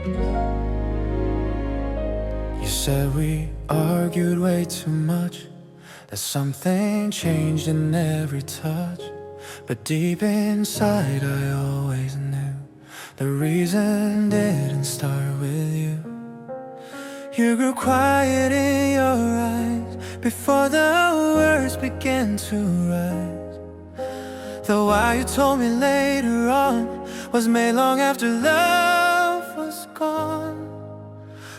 You said we argued way too much, that something changed in every touch. But deep inside I always knew the reason didn't start with you. You grew quiet in your eyes before the words began to rise. The why you told me later on was made long after love was gone.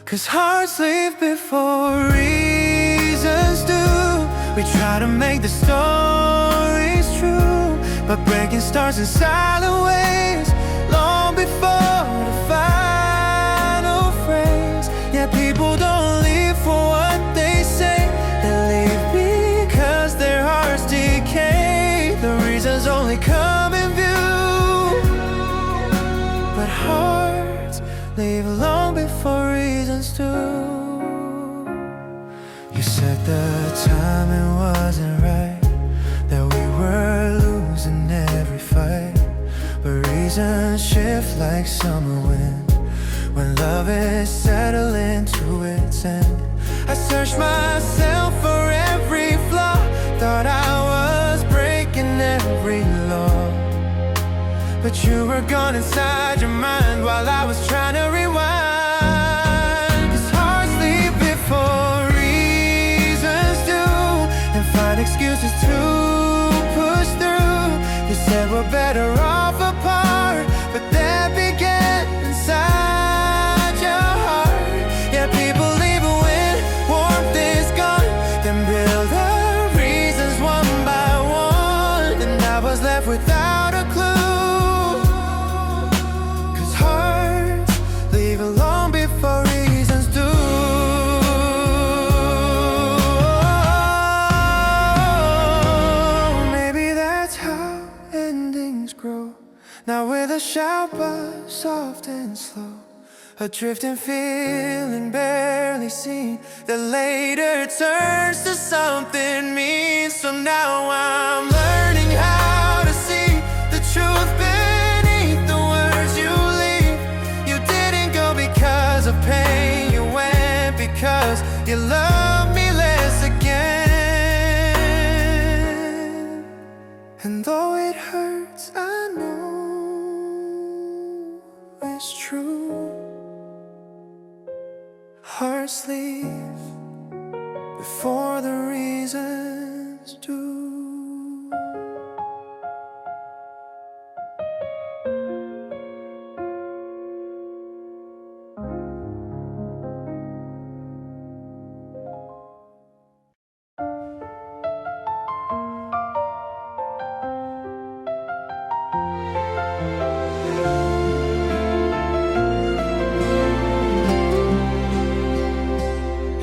'Cause hearts leave before reasons do. We try to make the stories true, but breaking starts in silent ways long before the final phrase. Yeah, people don't leave for what they say, they leave because their hearts decay. The reasons only come in view, but hearts leave long before reasons do. You said the timing wasn't right, that we were losing every fight. But reasons shift like summer wind when love is settling to its end. I searched myself for every flaw, thought I was breaking every law. But you were gone inside your mind while I was trying to rewind. 'Cause hearts leave before reasons do, and find excuses to push through. You said we're better off apart, but that began inside your heart. Yeah, people leave when warmth is gone, then build the reasons one by one, and I was left without a clue. 'Cause hearts leave long before reasons do. Maybe that's how endings grow, not with a shout but soft and slow. A drifting feeling barely seen, that later turns to something mean. So now I'm learning how to see the truth beneath the words you leave. You didn't go because of pain, you went because you love me less again. And though it hurts, I know it's true. Hearts leave before the reasons do.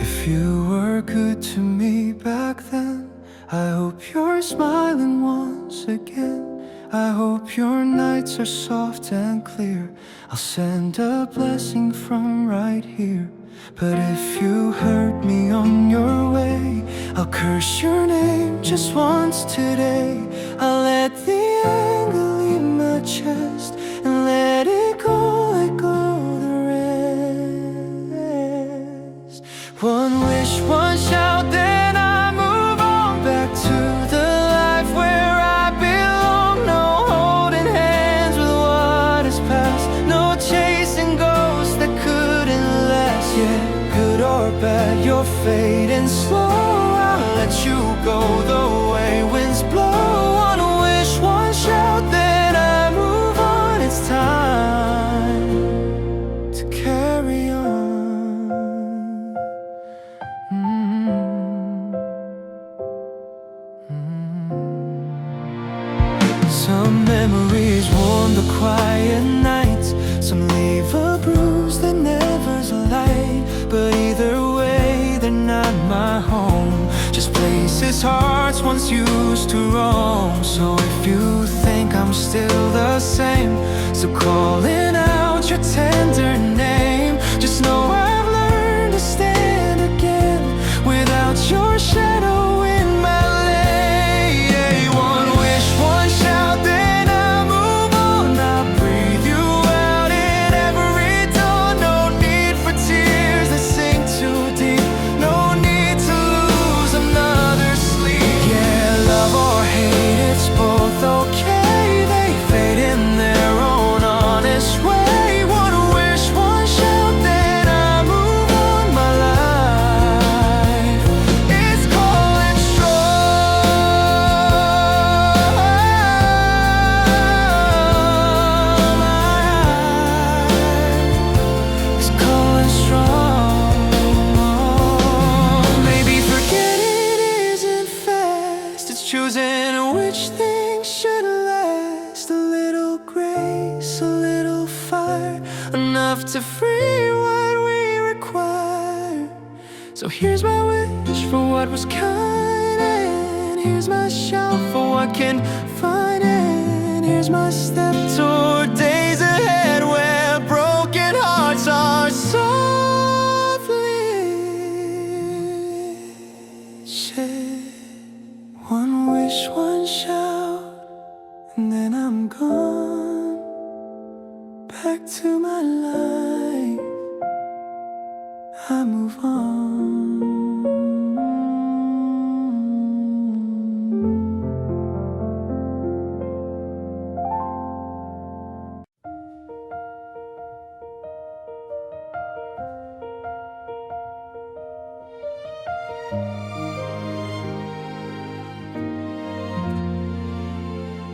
If you were good to me back then, I hope you're smiling once again. I hope your nights are soft and clear. I'll send a blessing from right here. But if you hurt me on your way, I'll curse your name just once today. I'll let the anger leave my chest and let it go like all the rest. One wish, one shout, then I move on back to the life where I belong. No holding hands with what is past, no chasing ghosts that couldn't last. Yeah, good or bad, you're fading slow. I'll let you go the way winds blow. One wish, one shout, then I move on. It's time to carry on. Some memories warm the quiet nights, some leave a bruise that never's light. But either way, they're not my home, just places hearts once used to roam. So if you think I'm still the same, so calling out your tender name, just know I've learned to stand again without your shadow in my lane. One wish, one shout, then I move on. I breathe you out in every dawn. No to free what we require. So here's my wish for what was kind, and here's my shout for what can find, and here's my step toward days ahead where broken hearts are softly shed. One wish, one shout, and then I'm gone, back to my life. I move on.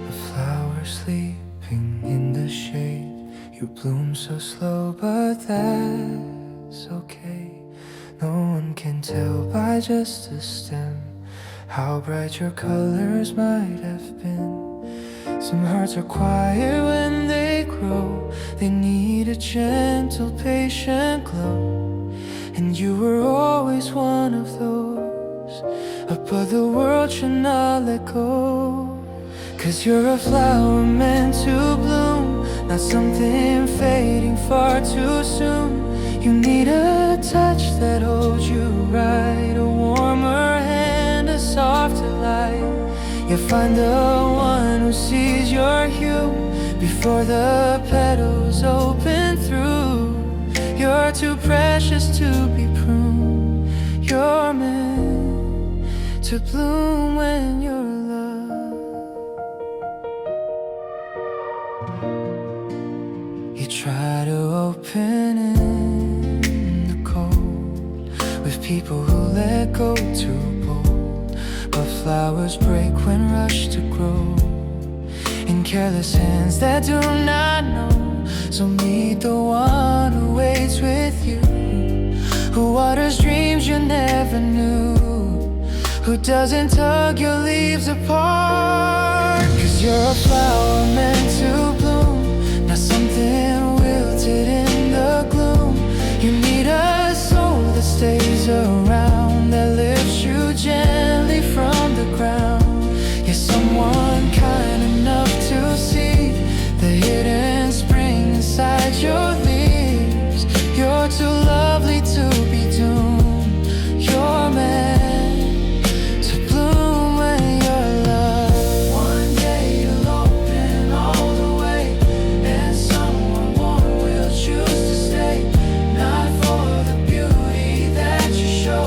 A flower sleeping in the shade, you bloom so slow, but that's okay. No one can tell by just a stem how bright your colors might have been. Some hearts are quiet when they grow, they need a gentle, patient glow. And you were always one of those, but the world should not let go. 'Cause you're a flower meant to bloom, not something fading far too soon. You need a touch that holds you right, a warmer hand, a softer light. You find the one who sees your hue before the petals open through. You're too precious to be pruned. You're meant to bloom when you're loved. You try to open in the cold with people who let go too bold, but flowers break when rushed to grow in careless hands that do not know. So meet the one who waits with you, who waters dreams you never knew, who doesn't tug your leaves apart. 'Cause you're a flower meant to bloom, not something wilted in the gloom. You need a soul that stays around, that lifts you gently from the ground. You're someone kind enough to see the hidden spring inside your leaves. You're too lovely to be doomed. You're meant to bloom when you're loved. One day you'll open all the way, and someone warm will choose to stay. Not for the beauty that you show,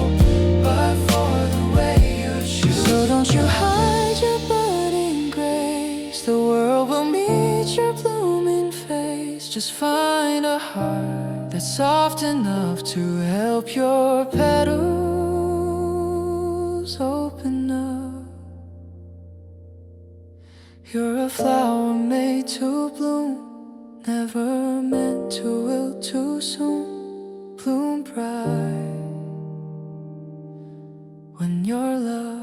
but for the way you choose. So don't you hide your budding grace, the world will meet your blooming face. Just find a heart that's soft enough to help your petals open up. You're a flower made to bloom, never meant to wilt too soon. Bloom bright when you're loved.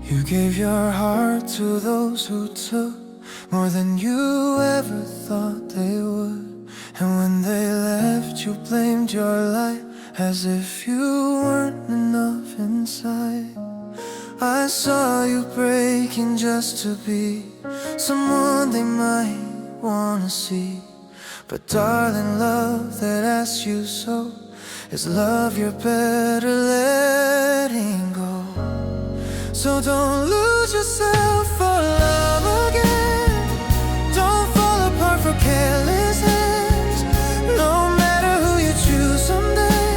You gave your heart to those who took more than you ever thought they would. And when they left, you blamed your light as if you weren't enough inside. I saw you breaking just to be someone they might wanna see. But darling, love that asks you so is love you're better letting go. So don't lose yourself for love again. Don't fall apart for careless hands. No matter who you choose someday,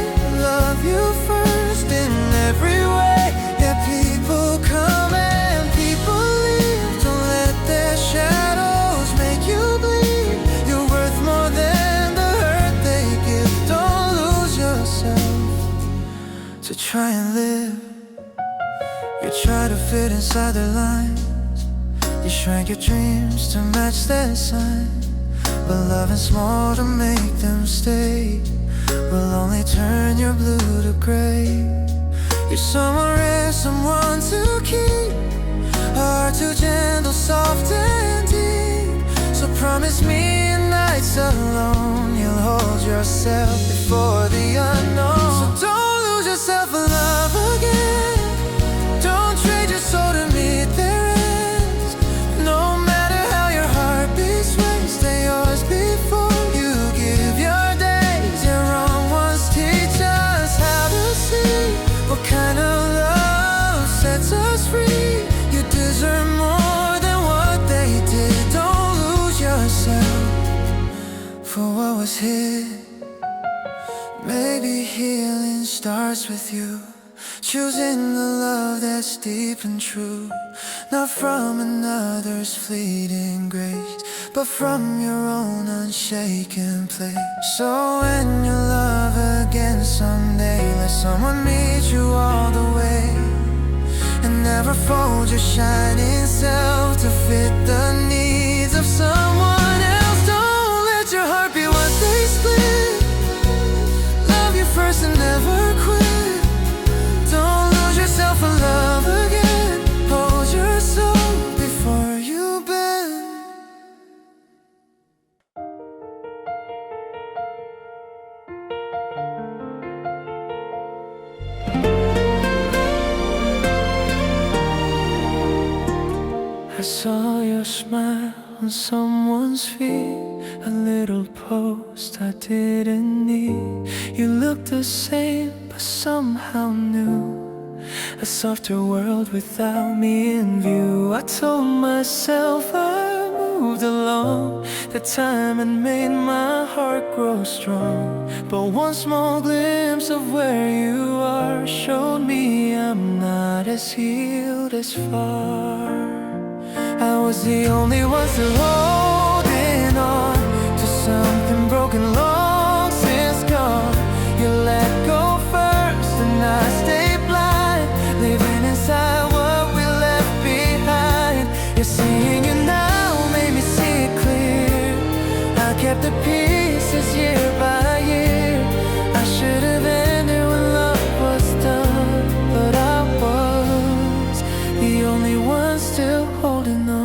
love you first in every way. Yeah, people come and people leave. Don't let their shadows make you bleed. You're worth more than the hurt they give. Don't lose yourself to try and live. You try to fit inside their lines. You shrank your dreams to match their sign. but loving small to make them stay will only turn your blue to gray. You're someone rare, someone to keep, a heart too gentle, soft and deep. So promise me in nights alone you'll hold yourself before the unknown. So don't lose yourself in love again. Don't trade your soul to meet their ends. No matter how your heart beats, stay yours before you give your days. Your wrong ones teach us how to see what kind of love sets us free. You deserve more than what they did. Don't lose yourself for what was hid. Maybe healing starts with you choosing the love that's deep and true, not from another's fleeting grace, but from your own unshaken place. So when you love again someday, let someone meet you all the way, and never fold your shining self to fit the needs of someone else. Don't let your heart be what they split. Love you first and never quit. Don't lose yourself in love again. Hold your soul before you bend. I saw your smile on someone's feet, a little post I didn't need. You looked the same but somehow new, a softer world without me in view. I told myself I moved along, that time had made my heart grow strong. But one small glimpse of where you are showed me I'm not as healed as far. I was the only one still holding on to something broken, long since gone. You let go first and I stayed blind, living inside what we left behind. Yeah, seeing you now made me see it clear. I kept the pieces year by year. I should have ended when love was done, but I was the only one still holding on.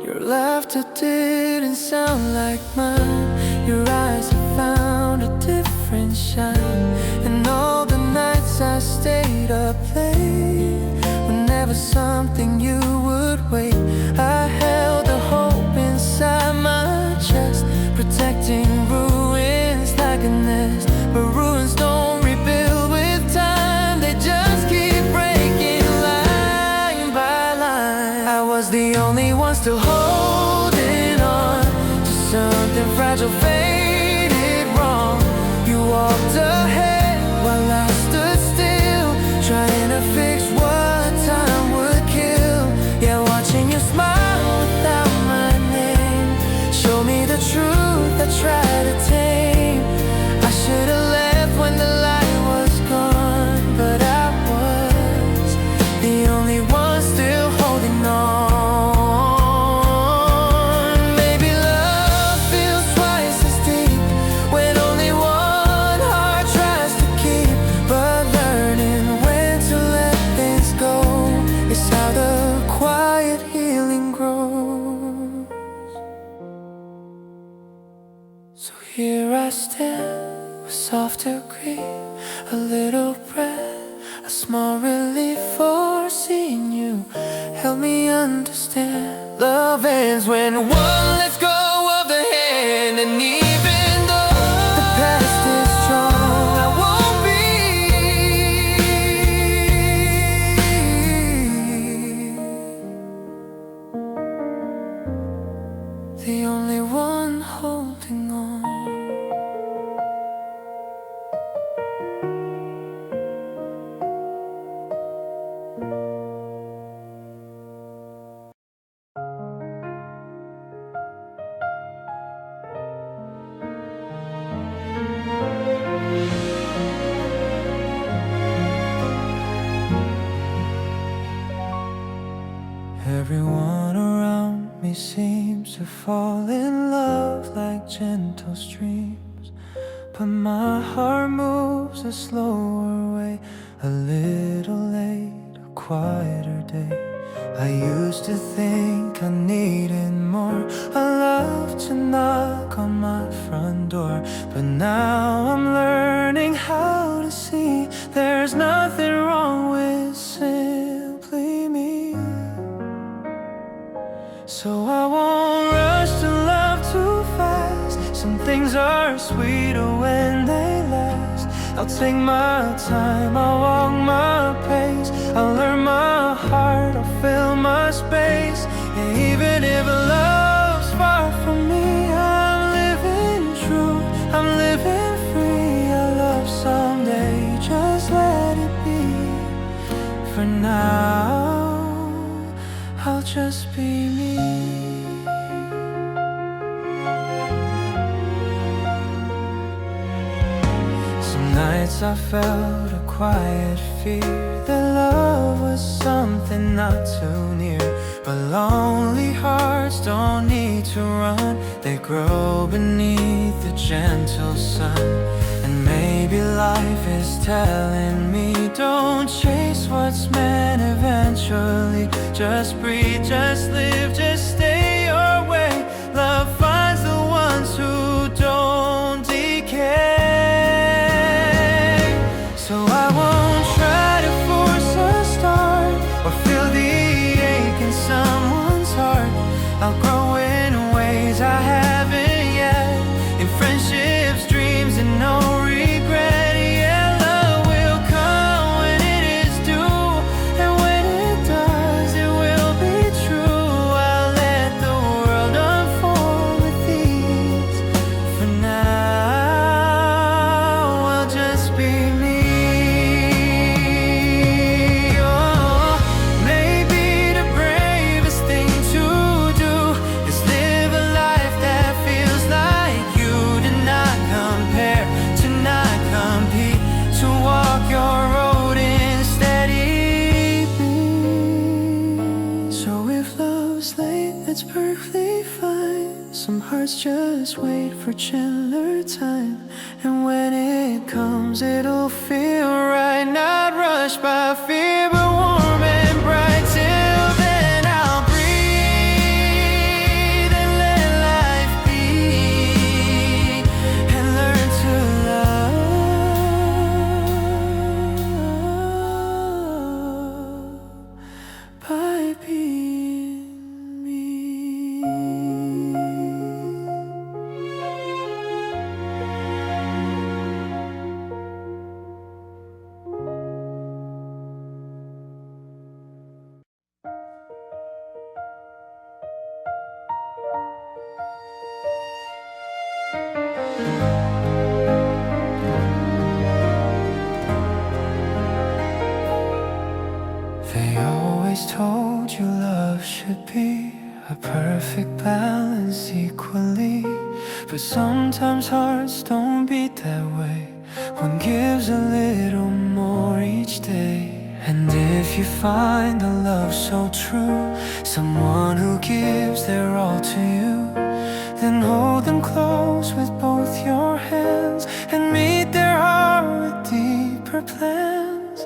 Your laughter didn't sound like mine. Your eyes have found a different shine. And all the nights I stayed up late, whenever something you would wait, I held the hope inside my chest, protecting ruins like a nest. But ruins don't rebuild with time, they just keep breaking line by line. I was the only one still holding on to something fragile, faded wrong. You walked ahead while I stood still, trying to fix what time would kill. Yeah, watching you smile without my name show me the truth I tried to tame. I should have left when the light was gone, but I was the only one still holding on. Maybe love feels twice as deep when only one heart tries to keep, but learning when to let things go is how the quiet healing grows. So here I stand with softer grief, a little breath, a small relief for seeing you. Help me understand love ends when one lets go of the hand. And even though the past is strong, I won't be the only one holding on. Everyone around to fall in love like gentle streams, but my heart moves a slower way, a little late, a quieter day. I used to think I needed more, a love to knock on my front door, but now I'm learning how to see there's nothing wrong with simply me. So I won't rush to love too fast. Some things are sweeter when they last. I'll take my time, I'll walk my pace, I'll learn my heart, I'll fill my space. And even if love's far from me, I'm living true, I'm living free. I love someday, just let it be. For now, I'll just be me. Some nights I felt a quiet fear that love was something not too near. But lonely hearts don't need to run, they grow beneath the gentle sun. And maybe life is telling me, don't chase what's meant eventually. Just breathe, just live, just stay your way. Love finds the ones who don't decay. So I won't try to force a start or feel the ache in someone's heart. I'll grow in ways I haven't yet, in friendships, dreams, and no regret. Yeah, love will come when it is due, and when it does, it will be true. I'll let the world unfold with ease. For now, I'll just be me. Oh, maybe the bravest thing to do is live a life that feels like you. To not compare, to not compete, to walk your road in steady beat. So if love's late, that's perfectly fine. Some hearts just wait for gentler time, and when it comes, it'll feel right. Not rushed by fear, but warm and bright. Till then, I'll breathe and let life be, and learn to love by being me. They always told you love should be a perfect balance equally, but sometimes hearts don't beat that way. One gives a little more each day. And if you find a love so true, someone who gives their all to you, then hold them close with both your hands and meet their heart with deeper plans.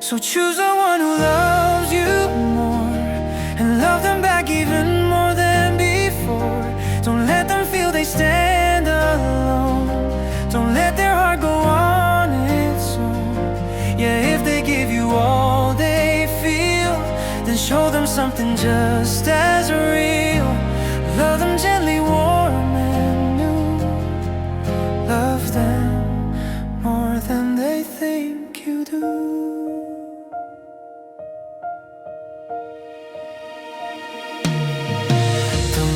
So choose the one who loves you more, and love them back even more than before. Don't let them feel they stand alone. Don't let their heart go on its own. Yeah, if they give you all they feel, then show them something just as real. Love them gently, warm and new. Love them more than they think you do.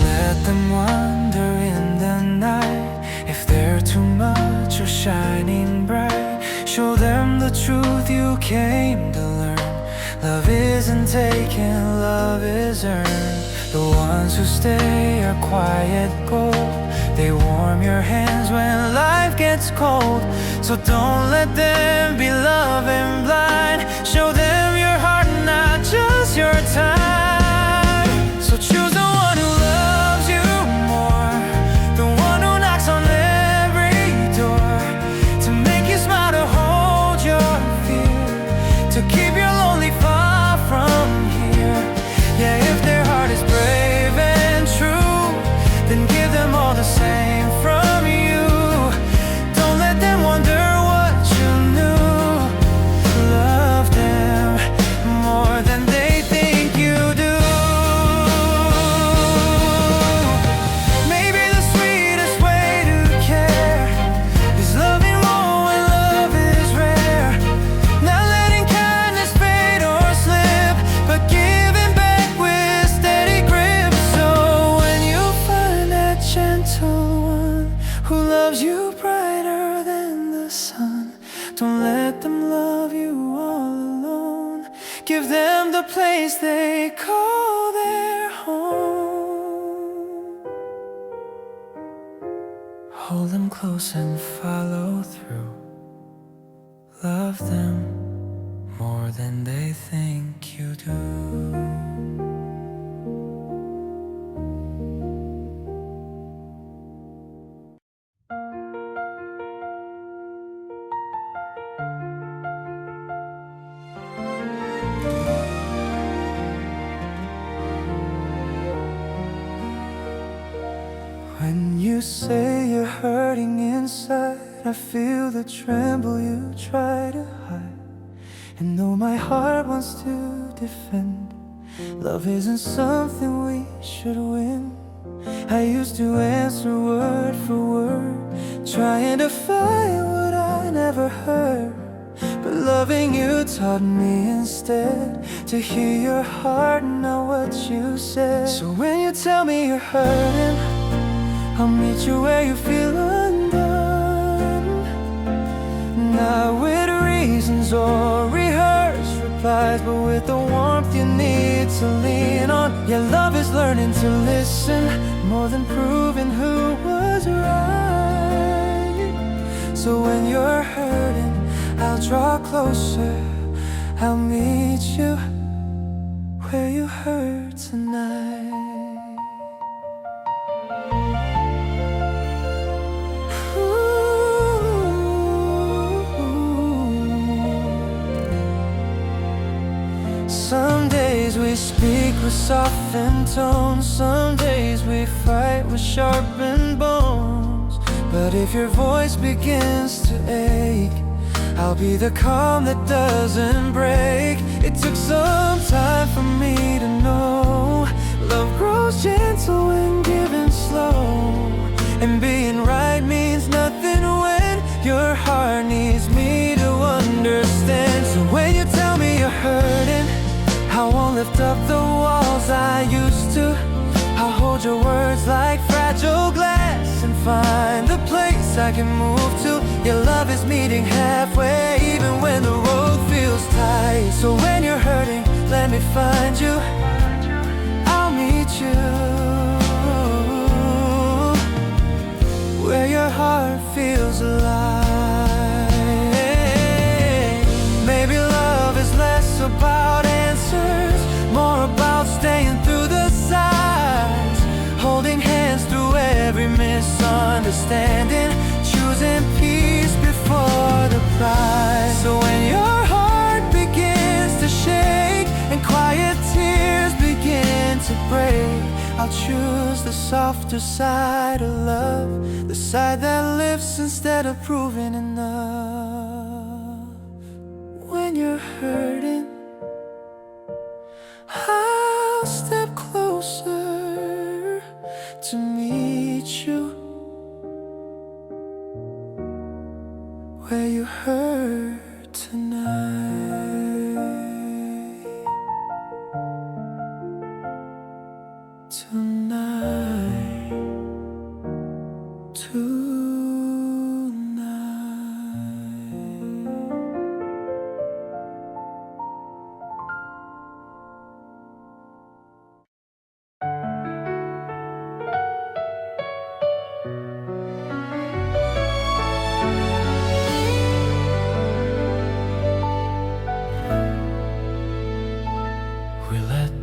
Let them wander in the night. If they're too much or shining bright, show them the truth you came to learn. Love isn't taken, love is earned. The ones who stay are quiet gold. They warm your hands when life gets cold. So don't let them be loving blind. Show them your heart, not just your time. So choose the one who loves you the place they call their home. Hold them close and follow through. Love them more than they think you do. When you say you're hurting inside, I feel the tremble you try to hide. And though my heart wants to defend, love isn't something we should win. I used to answer word for word, trying to find what I never heard. But loving you taught me instead to hear your heart, not what you said. So when you tell me you're hurting, I'll meet you where you feel undone. Not with reasons or rehearsed replies, but with the warmth you need to lean on. Yeah, love is learning to listen more than proving who was right. So when you're hurting, I'll draw closer. I'll meet you where you hurt tonight. Some days we speak with softened tones, some days we fight with sharpened bones. But if your voice begins to ache, I'll be the calm that doesn't break. It took some time for me to know love grows gentle when given slow. And being right means nothing when your heart needs me to understand. So when you tell me you're hurting, I won't lift up the walls I used to. I'll hold your words like fragile glass and find the place I can move to. Your love is meeting halfway, even when the road feels tight. So when you're hurting, let me find you. I'll meet you where your heart feels alive. Maybe love is less about answers, more about staying through the signs, holding hands through every misunderstanding, choosing peace before the prize. So when your heart begins to shake and quiet tears begin to break, I'll choose the softer side of love, the side that lifts instead of proving enough. When you're hurting, I'll step closer to meet you where you hurt tonight. Tonight.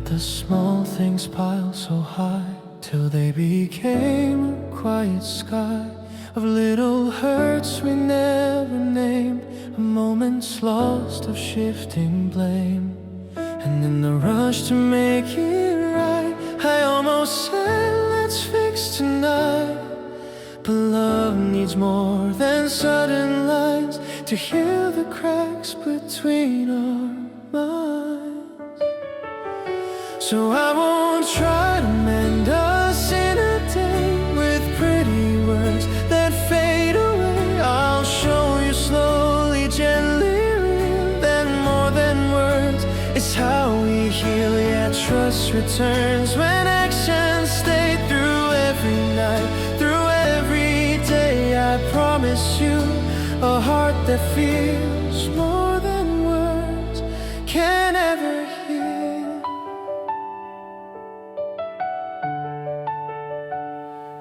The small things pile so high till they became a quiet sky of little hurts we never named, a moments lost of shifting blame. And in the rush to make it right, I almost said let's fix tonight. But love needs more than sudden lines to heal the cracks between our minds. So I won't try to mend us in a day with pretty words that fade away. I'll show you slowly, gently, real, then more than words. It's how we heal, yeah, trust returns when actions stay through every night, through every day. I promise you a heart that feels more than words can ever heal.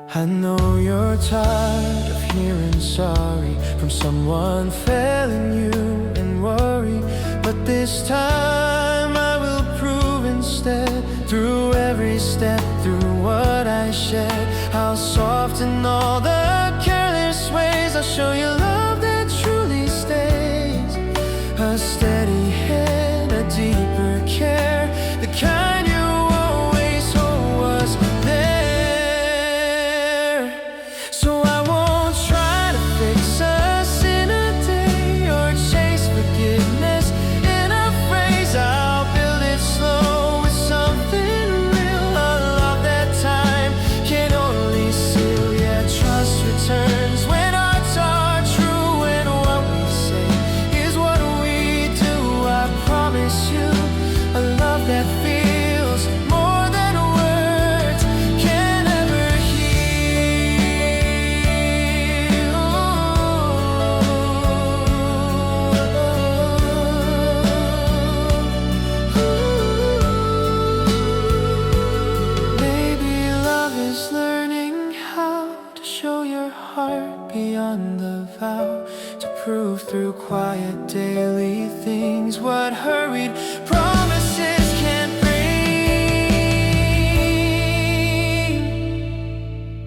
I know you're tired of hearing sorry from someone failing you and worry, but this time I will prove instead. Through every step, through what I shed, I'll soften all the careless ways. I'll show you love that truly stays. A steady hand, a deeper care, the kind you always hope was there. So I won't try to fix us in a day or chase forgiveness in a phrase. I'll build it slow with something real, a love that time can only seal. Yeah, trust returns when hearts are true, and what we say is what we do. I promise you a love that feels more than words can ever heal. Maybe love is learning how to show your heart beyond the vow, to prove through quiet daily things what hurried promises can't bring.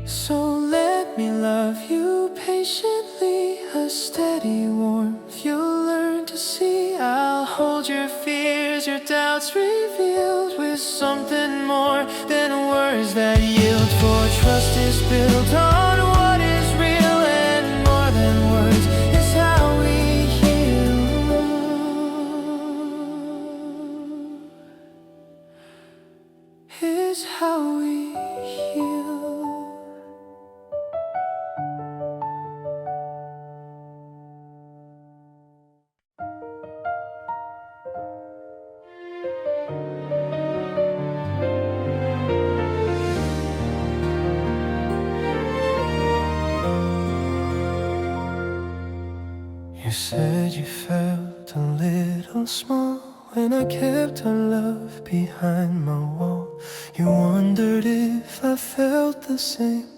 So let me love you patiently, a steady warmth you'll learn to see. I'll hold your fears, your doubts revealed with something more than words that yield. For trust is built on what is real, and more than words is how we heal. Is how we heal. You said you felt a little small when I kept our love behind my wall. You wondered if I felt the same,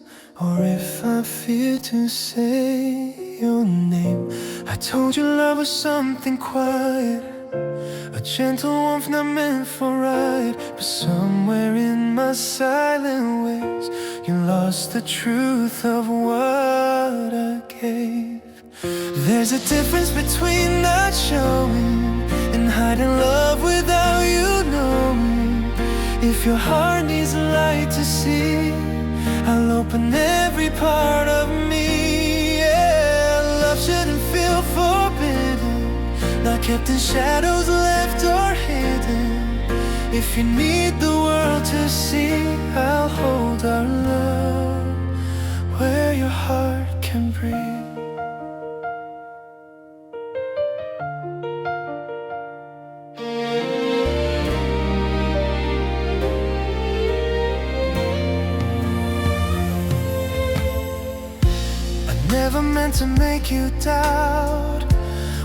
or if I feared to say your name. I told you love was something quiet, a gentle warmth not meant for right. But somewhere in my silent ways, you lost the truth of what I gave. There's a difference between not showing and hiding love without you knowing. If your heart needs a light to see, I'll open every part of me. Yeah, love shouldn't feel forbidden, not kept in shadows, left or hidden. If you need the world to see, I'll hold our love where your heart can breathe. Never meant to make you doubt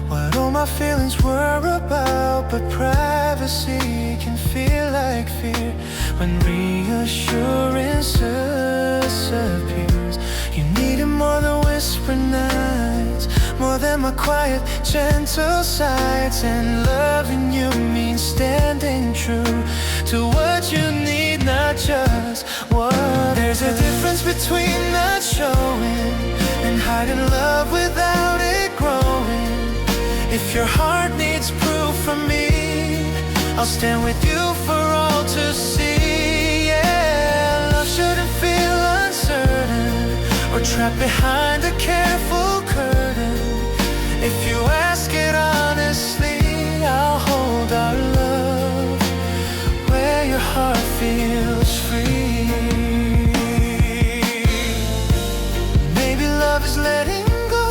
what all my feelings were about, but privacy can feel like fear when reassurance disappears. You needed more than whispered nights, more than my quiet, gentle sighs. And loving you means standing true to what you need, not just what. There's a difference between not showing and hiding love without it growing. If your heart needs proof from me, I'll stand with you for all to see. Yeah, love shouldn't feel uncertain or trapped behind a careful curtain. If you ask it honestly, I'll hold our love where your heart feels free. Love is letting go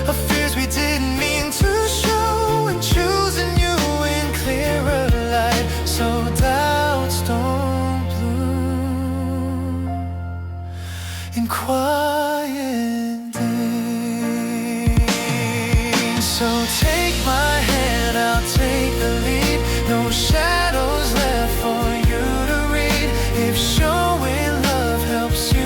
of fears we didn't mean to show, and choosing you in clearer light, so doubts don't bloom in quiet days. So take my hand, I'll take the lead. No shadows left for you to read. If showing love helps you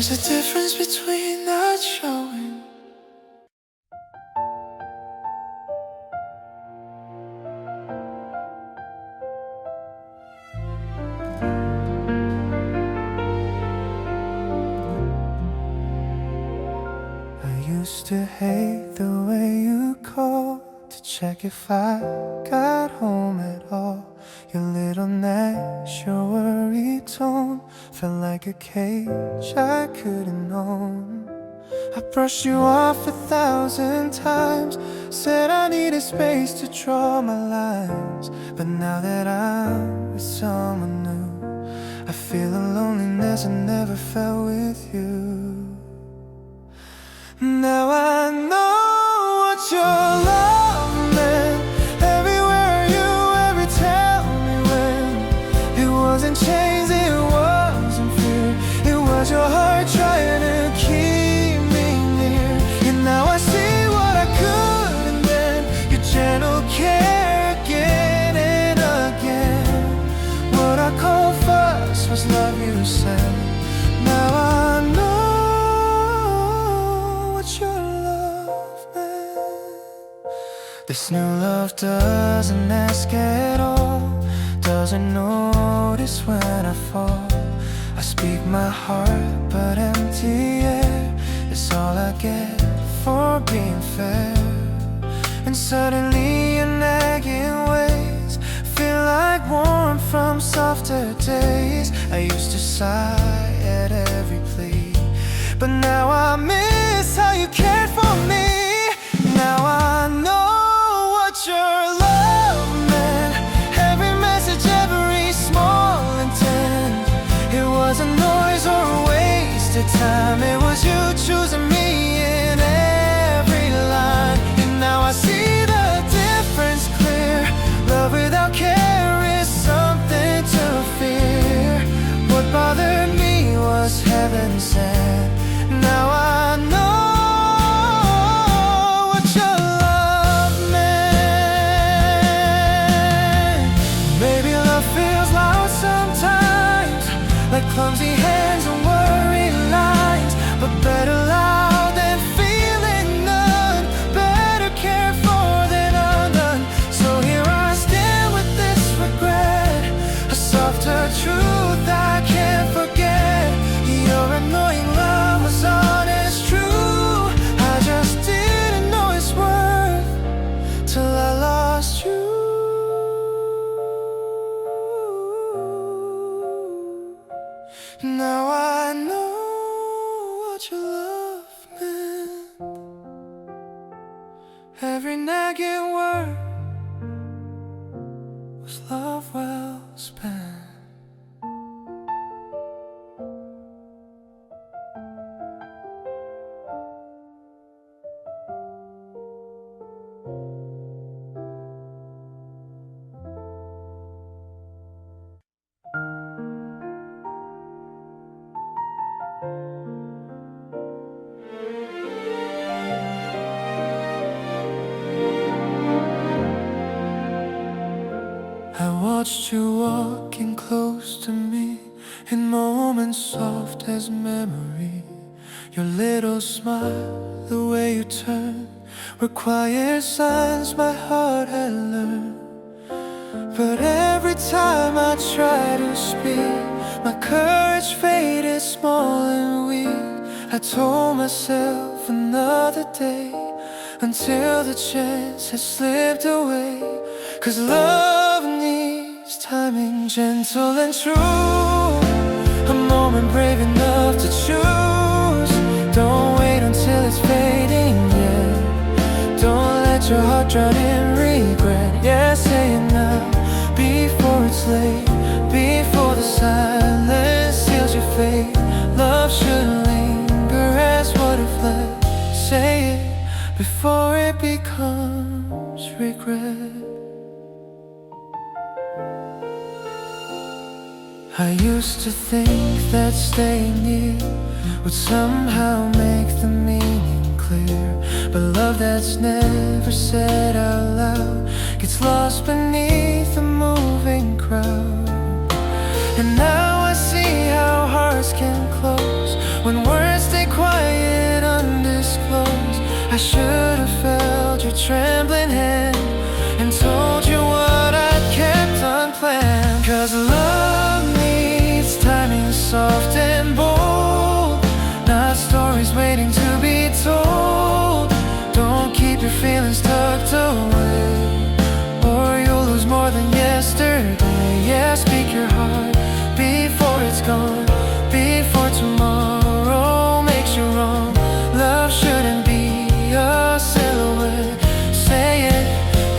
There's a difference between not showing. I used to hate the way you called to check if I got home at all. Your little natural worried tone felt like a cage I couldn't own. I brushed you off 1,000 times, said I needed space to draw my lines. But now that I'm with someone new, I feel a loneliness I never felt with you. Now I know what your love meant. Everywhere you ever tell me when. It wasn't chains, it wasn't fear. It was your heart trying to keep me near. And now I see what I couldn't then. Your gentle care again and again. What I call fuss was love you said. Now I know this new love doesn't ask at all, doesn't notice when I fall. I speak my heart, but empty air is all I get for being fair. And suddenly your nagging ways feel like warmth from softer days. I used to sigh at every plea, but now I miss how you cared for me. Now I know your love meant. Every message, every small intent. It wasn't noise or a waste of time. It was you choosing me in every line. And now I see the difference clear. Love without care is something to fear. What bothered me was heaven sent. Now I know clumsy hands and worried lines, but better loud than feeling none, better cared for than undone. So here I stand with this regret, a softer truth I can't forget. Your annoying love was honest, true. I just didn't know its worth till I lost you. Now I know what your love meant. Every nagging word was love well spent. I watched you walking close to me in moments soft as memory. Your little smile, the way you turned, were quiet signs my heart had learned. But every time I try to speak, my courage faded small and weak. I told myself another day, until the chance had slipped away. 'Cause love needs timing, gentle and true. A moment brave enough to choose. Don't wait until it's fading yet. Don't let your heart drown in regret. Yeah, say it now, before it's late. Before the silence seals your fate. Love shouldn't linger as what if left. Say it before it becomes regret. I used to think that staying near would somehow make the meaning clear. But love that's never said out loud gets lost beneath a moving crowd. And now I see how hearts can close when words I should have felt your trembling hand and told you what I'd kept unplanned. 'Cause love needs timing soft and bold, not stories waiting to be told. Don't keep your feelings tucked away, or you'll lose more than yesterday. Yeah, speak your heart before it's gone, before tomorrow makes you wrong. Love shouldn't be a silhouette. Say it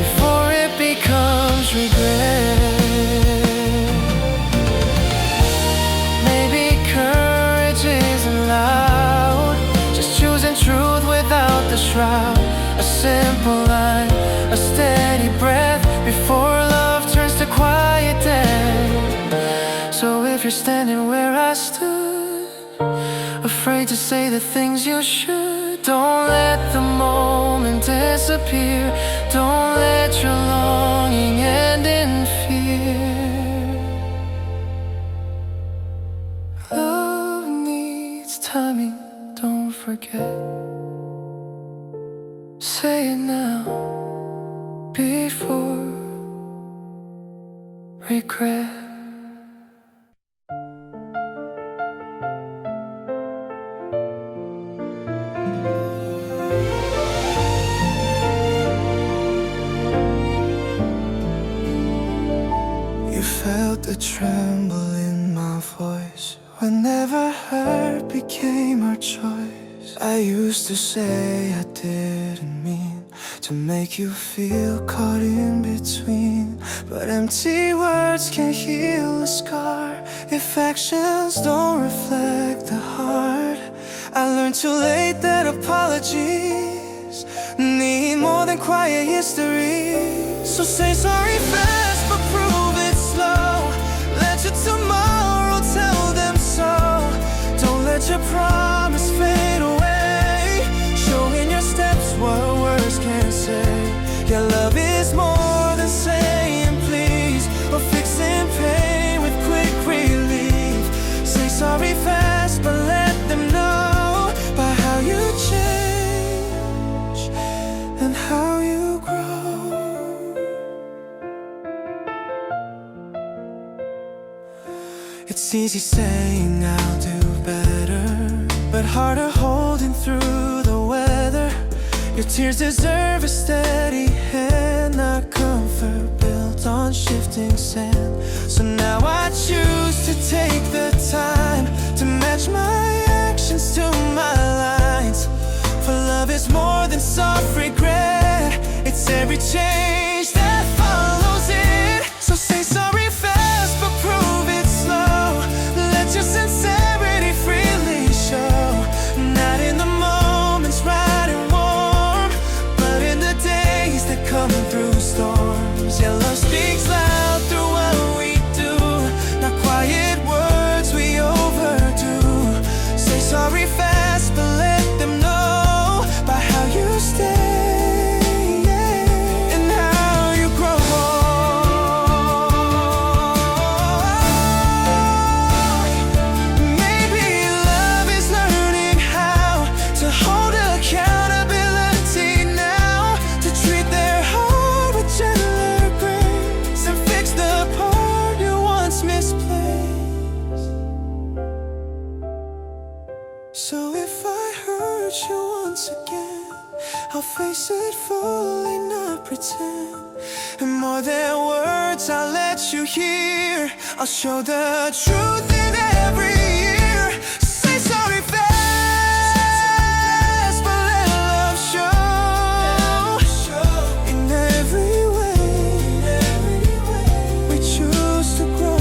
before it becomes regret. Maybe courage isn't loud, just choosing truth without the shroud. A simple line, a steady breath before love turns to quiet death. So if you're standing where I stood, afraid to say the things you should, don't let the moment disappear. Don't let your longing end in fear. Love needs timing, don't forget. Say it now before regret. You felt the tremble in my voice whenever hurt became our choice. I used to say I didn't mean to make you feel caught in between, but empty words can't heal a scar if actions don't reflect the heart. I learned too late that apologies need more than quiet history. So say sorry fast, but prove it slow. Let your tomorrow tell them so. Don't let your promise fade away. Show in your steps what words can't say. Yeah, love is more than saying please, or fixing pain with quick relief. Say sorry fast, but let them know by how you change and how you grow. It's easy saying I'll do better, but harder holding through the weather. Your tears deserve a steady hand, not comfort built on shifting sand. So now I choose to take the time to match my actions to my lines. For love is more than soft regret, it's every change that follows it. So say sorry fast, but prove it slow. Let your sincerity freely show. Not in the moments right and warm, but in the days that come through storms. Yeah, love speaks loud through what we do, not quiet words we overdo. Say sorry fast, but let them know by how you stay and how you grow. Maybe love is learning how to hold accountability now, to treat their heart with gentler grace and fix the part you once misplaced. So if I hurt you once again, I'll face it fully, not pretend. And more than words I'll let you hear, I'll show the truth in every year. Say sorry fast, but let love show. In every way we choose to grow.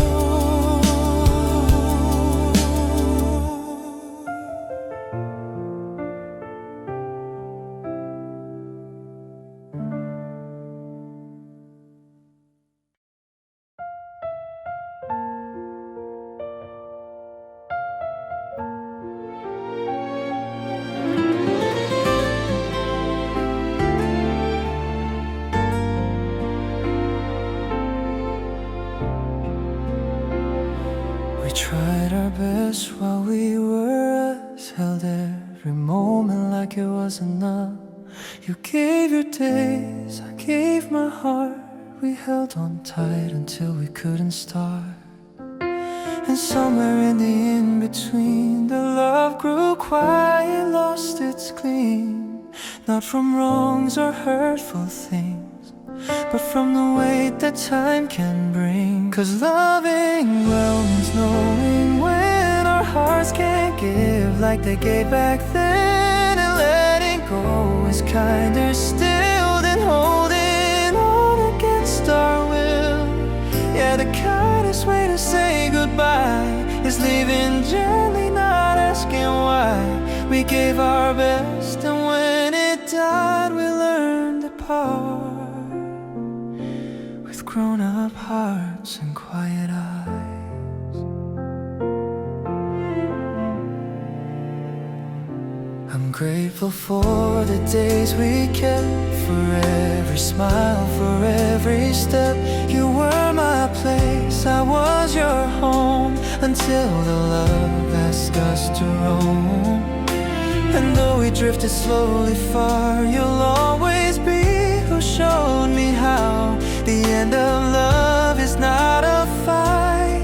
We tried our best while we were us, held every moment like it was enough. You gave your days, I gave my heart. We held on tight until we couldn't start. And somewhere in the in-between, the love grew quiet, lost its gleam. Not from wrongs or hurtful things, but from the weight that time can bring. 'Cause loving well means knowing when our hearts can't give like they gave back then. And letting go is kinder still than holding on against our will. Yeah, the kindest way to say goodbye is leaving gently, not asking why. We gave our best, and when it died, we learned to part with grown-up hearts and quiet eyes. I'm grateful for the days we kept, for every smile, for every step. You were my place, I was your home, until the love asked us to roam. And though we drifted slowly far, you'll always be who showed me how the end of love is not a fight,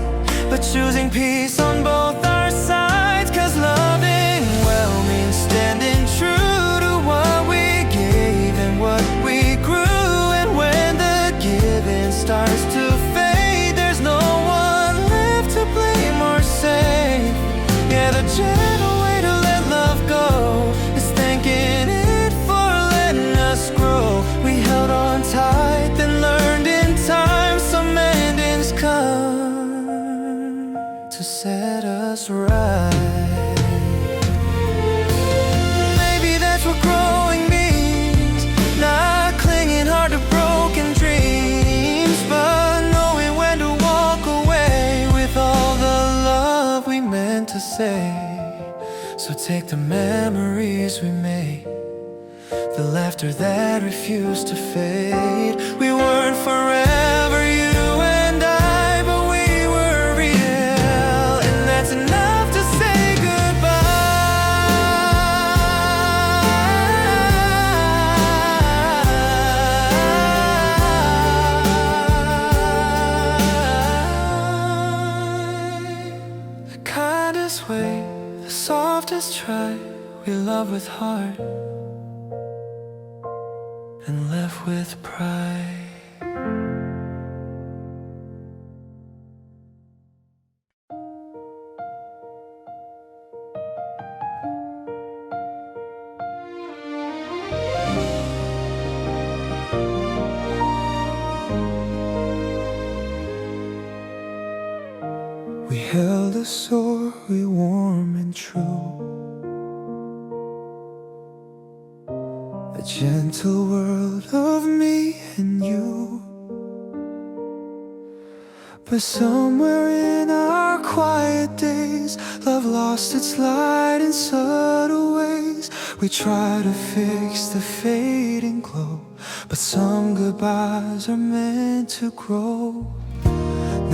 but choosing peace on both our sides. 'Cause loving well means standing true to what we gave and what we grew. And when the giving starts to fade, there's no one left to blame or save. Yeah, the gentle way to let love go is thanking it for letting us grow. We held on tight, then learned in time some endings come to set us right. Maybe that's what growing means, not clinging hard to broken dreams, but knowing when to walk away with all the love we meant to say. So take the memories we made, the laughter that refused to fade. We weren't forever, you and I, but we were real, and that's enough to say goodbye. The kindest way, the softest try, we love with heart and left with pride. We held a story warm and true, a gentle world of me and you. But somewhere in our quiet days, love lost its light in subtle ways. We try to fix the fading glow, but some goodbyes are meant to grow.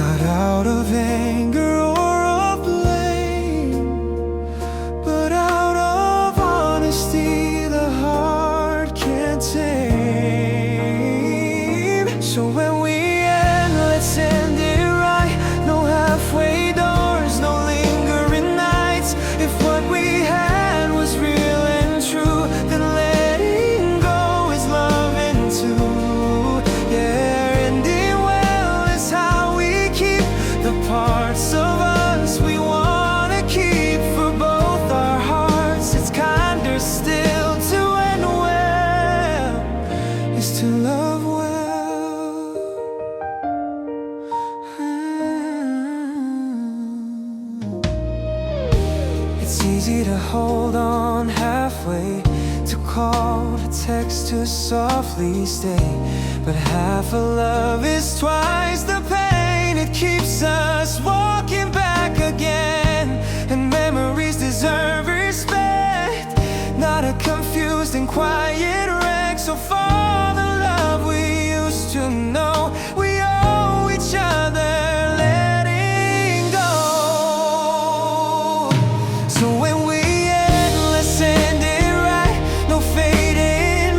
Not out of anger or of blame, but out of honesty the heart can't tame. So when we end, let's end it right. No halfway doors, no lingering nights. If what we had was real and true, then letting go is loving too. Yeah, ending well is how we keep the parts of us we want to keep for both our hearts. It's kinder still to end well is to love well. It's easy to hold on halfway, to call, to text, to softly stay, but half a love is twice the pain. It keeps us walking back again, and memories deserve respect, not a confused and quiet wreck. So for the love we used to know, we owe each other letting go. So when we end, let's end it right. No fading,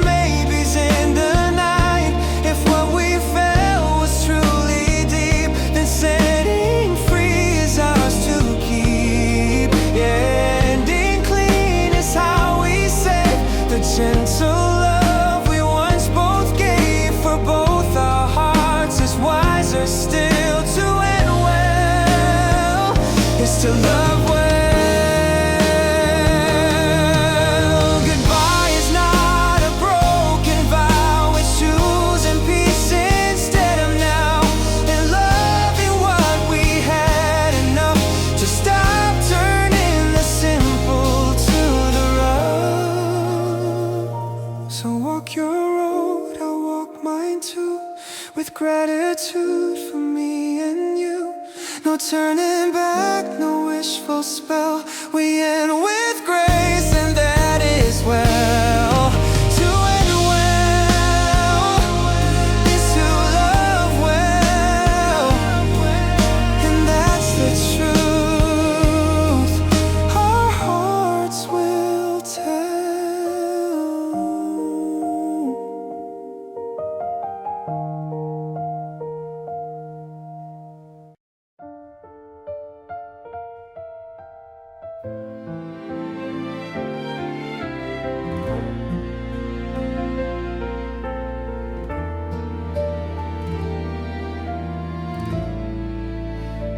with gratitude for me and you. No turning back, no wishful spell. We end with grace, and that is well. To end well is to love well, and that's the truth our hearts will tell.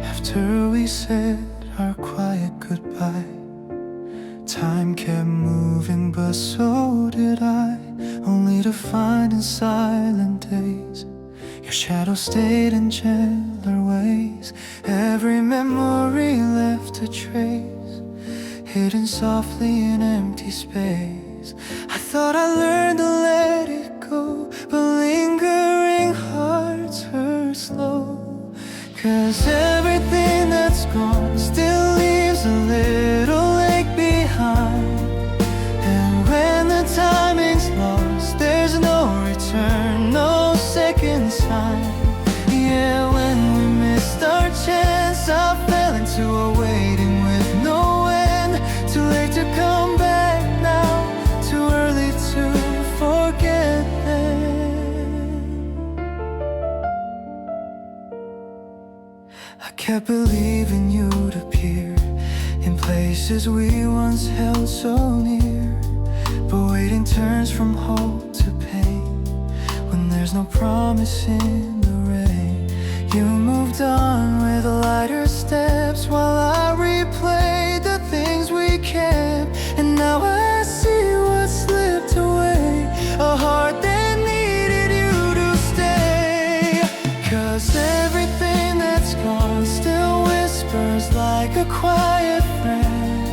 After we said our quiet goodbye, time kept moving, but so did I. Only to find in silent days your shadow stayed in gentler ways. Every memory left a trace, hidden softly in empty space. I thought I learned to let it go, but lingering hearts hurt slow. 'Cause everything that's gone still leaves a little ache behind. And when the timing's lost, there's no return, no second sign. Yeah, when we missed our chance, I fell into a waiting with no end. Too late to come back now, too early to forget them. I kept believing you'd appear in places we once held so near, but waiting turns from hope to pain when there's no promise in the rain. You moved on with lighter steps while I replayed the things we kept. And now I see what slipped away, a heart that needed you to stay. 'Cause everything that's gone still whispers like a quiet friend.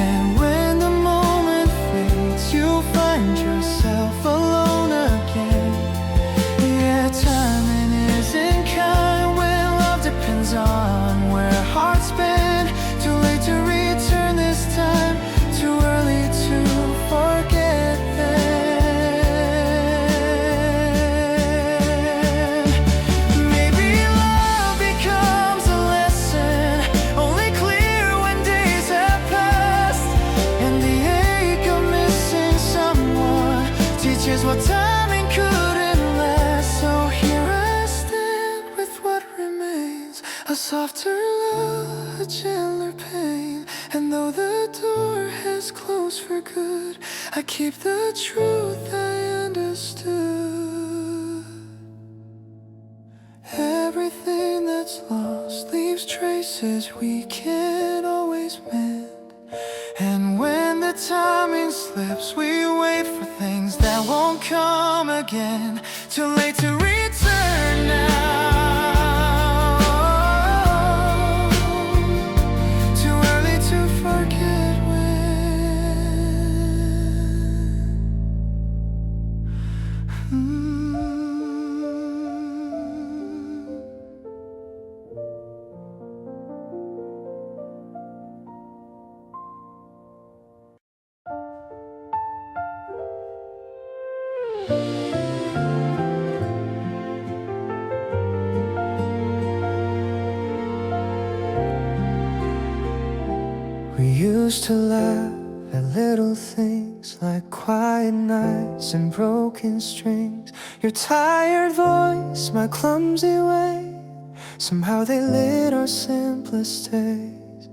And when the moment fades, you find yourself alone again. Yeah, timing isn't kind when love depends on where hearts bend. Too late to return this time, too early to forget them. Maybe love becomes a lesson, only clear when days have passed. And the ache of missing someone teaches what timing couldn't last. So here I stand with what remains, a softer love, a gentler pain. And though the door has closed for good, I keep the truth I understood. Everything that's lost leaves traces we can't always mend. And when the timing slips, we wait for things that won't come again. Too late to return now, too early to forget when. We used to laugh at little things like quiet nights and broken strings. Your tired voice, my clumsy way, somehow they lit our simplest days.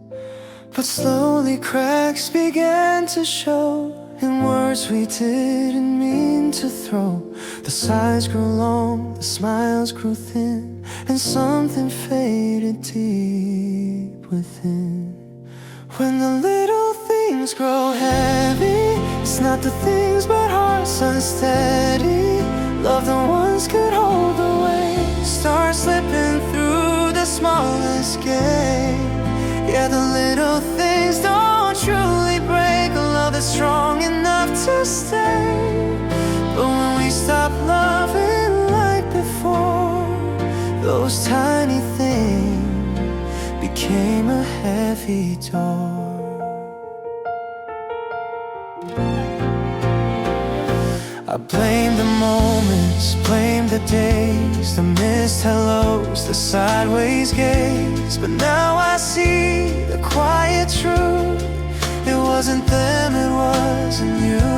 But slowly cracks began to show in words we didn't mean to throw. The sighs grew long, the smiles grew thin, and something faded deep within. When the little things grow heavy, it's not the things but hearts unsteady. Love the ones could hold the weight, start slipping through the smallest gate. Yeah, the little things don't truly break a love that's strong enough to stay. But when we stop loving like before, most tiny thing became a heavy door. I blame the moments, blame the days, the missed hellos, the sideways gaze. But now I see the quiet truth. It wasn't them, it wasn't you.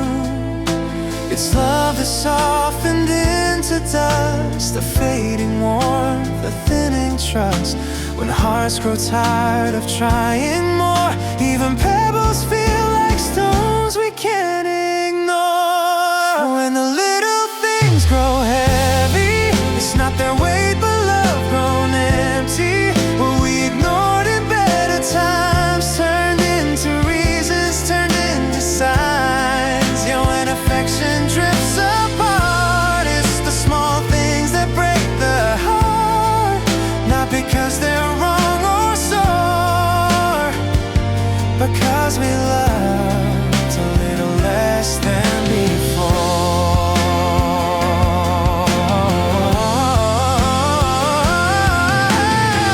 It's love that softened into dust, a fading warmth, a thinning trust. When hearts grow tired of trying more, even pebbles feel like stones we can't ignore. When the little things grow heavy, it's not their weight but love grown empty. What we ignored in better times turned into reasons, turned into signs. Yeah, when affection drifts apart, it's the small things that break the heart. Not because they're wrong or sore, because we loved a little less than before.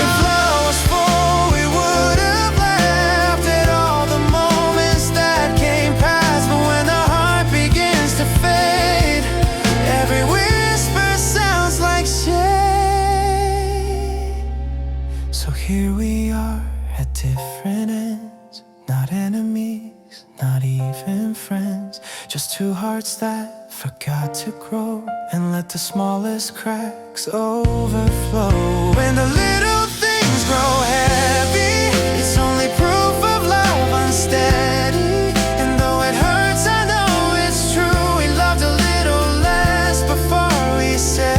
If love was full, we would have laughed at all the moments that came past. But when the heart begins to fade, every whisper sounds like shade. So here we are at different ends, not enemies, not even friends, just two hearts that forgot to grow and let the smallest cracks overflow. When the little things grow heavy, it's only proof of love unsteady. And though it hurts, I know it's true. We loved a little less before we said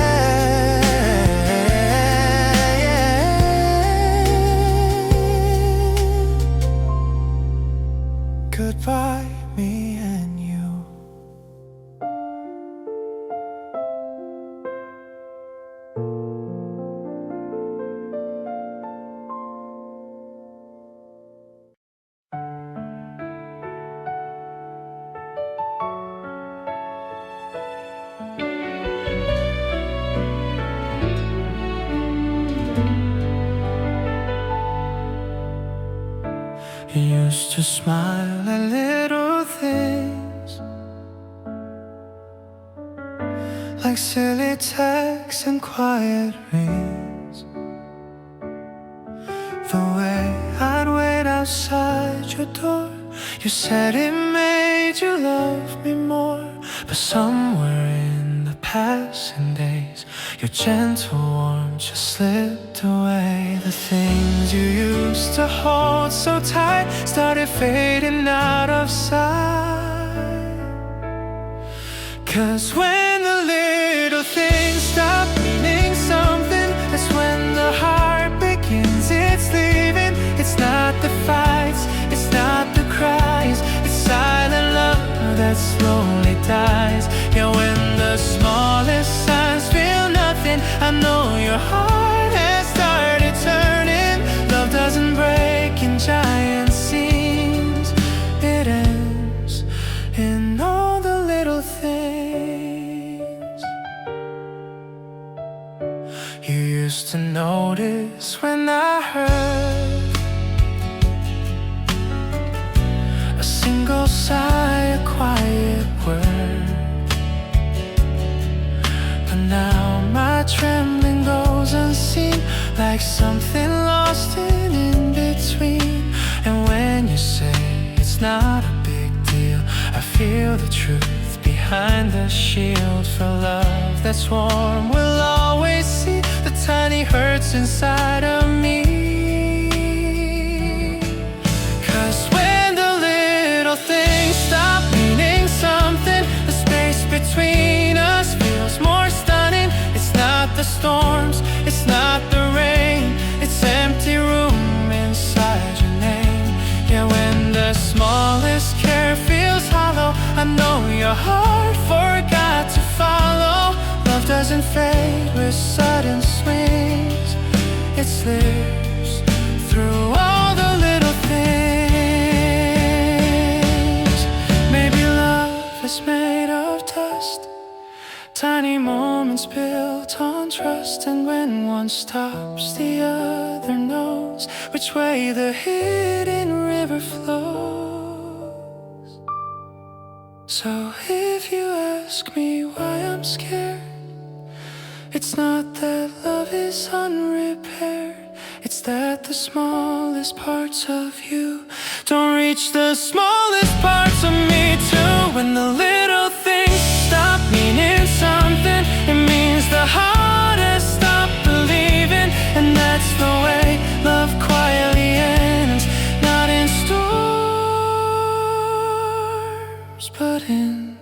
goodbye, me and you. You used to smile at little things, like silly texts and quiet rings. The way I'd wait outside your door, you said it made you love me more. But somewhere in the passing days, your gentle warmth just slipped away. The things you used to hold so tight started fading out of sight. 'Cause when the little things stop meaning something, that's when the heart begins its leaving. It's not the fights, it's not the cries, it's silent love that slowly dies. Yeah, when the smallest signs feel nothing, I know your heart has started turning. Love doesn't break in giant scenes, it ends in all the little things. You used to notice when I heard a single sigh, a quiet word. But now my trembling goes unseen, like something lost in between. And when you say it's not a big deal, I feel the truth behind the shield. For love that's warm, we'll always see the tiny hurts inside of me. 'Cause when the little things stop meaning something, the space between us feels more stunning. It's not the storms, it's not the rain, it's empty room inside your name. Yeah, when the smallest care feels hollow, I know your heart forgot to follow. Love doesn't fade with sudden swings, it slips through all the little things. Maybe love is made of dust, tiny moments bonds built on trust, and when one stops, the other knows which way the hidden river flows. So if you ask me why I'm scared, it's not that love is unrepaired, it's that the smallest parts of you don't reach the smallest parts of me too. When the little things stop meaning something, it means the hardest stop believing. And that's the way love quietly ends, not in storms, but in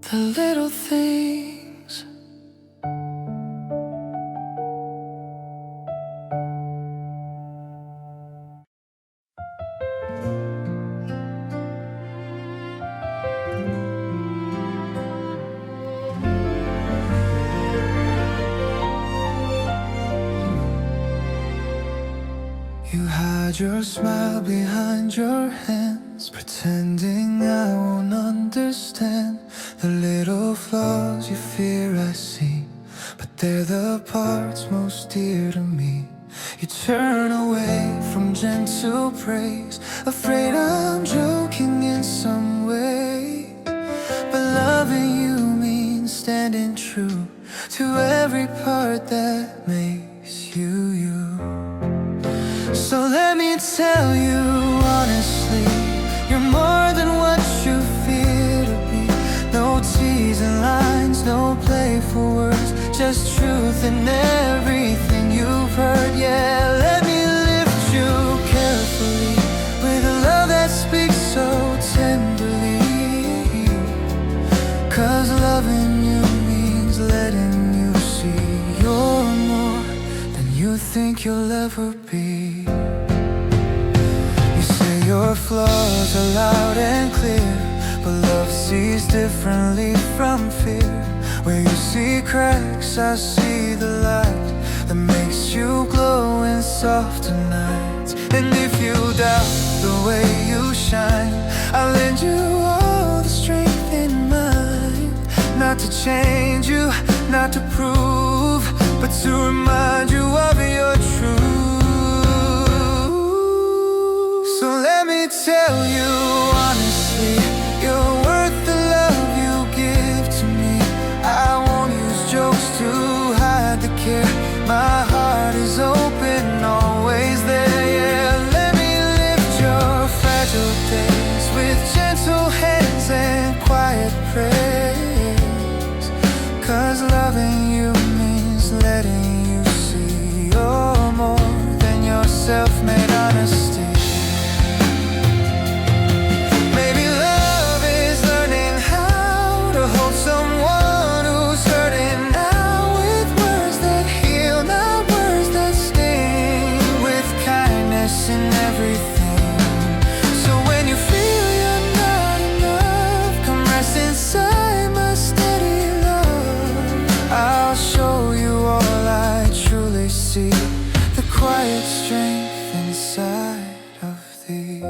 the little things. You hide your smile behind your hands, pretending I won't understand the little flaws you fear I see, but they're the parts most dear to me. You turn away from gentle praise, afraid I'm joking in some way, but loving you means standing true to every part that makes you you. So let me tell you honestly, you're more than what you fear to be. No teasing lines, no playful words, just truth in everything you've heard. Yeah, let me lift you carefully with a love that speaks so tenderly, 'cause loving you means letting you see you're more than you think you'll ever be. Your flaws are loud and clear, but love sees differently from fear. Where you see cracks, I see the light that makes you glow in softer nights. And if you doubt the way you shine, I'll lend you all the strength in mine. Not to change you, not to prove, but to remind you of your truth. So let me tell you honestly, you're worth the love you give to me. I won't use jokes to hide the care. My heart is open, always there. Yeah, let me lift your fragile days with gentle hands and quiet praise. 'Cause loving you means letting you see you're more than your self-made honesty. Quiet strength inside of thee.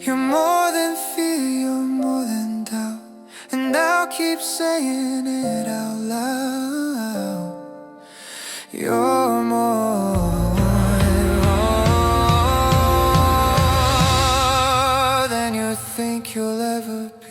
You're more than fear, you're more than doubt, and I'll keep saying it out loud. You're more than you think you'll ever be.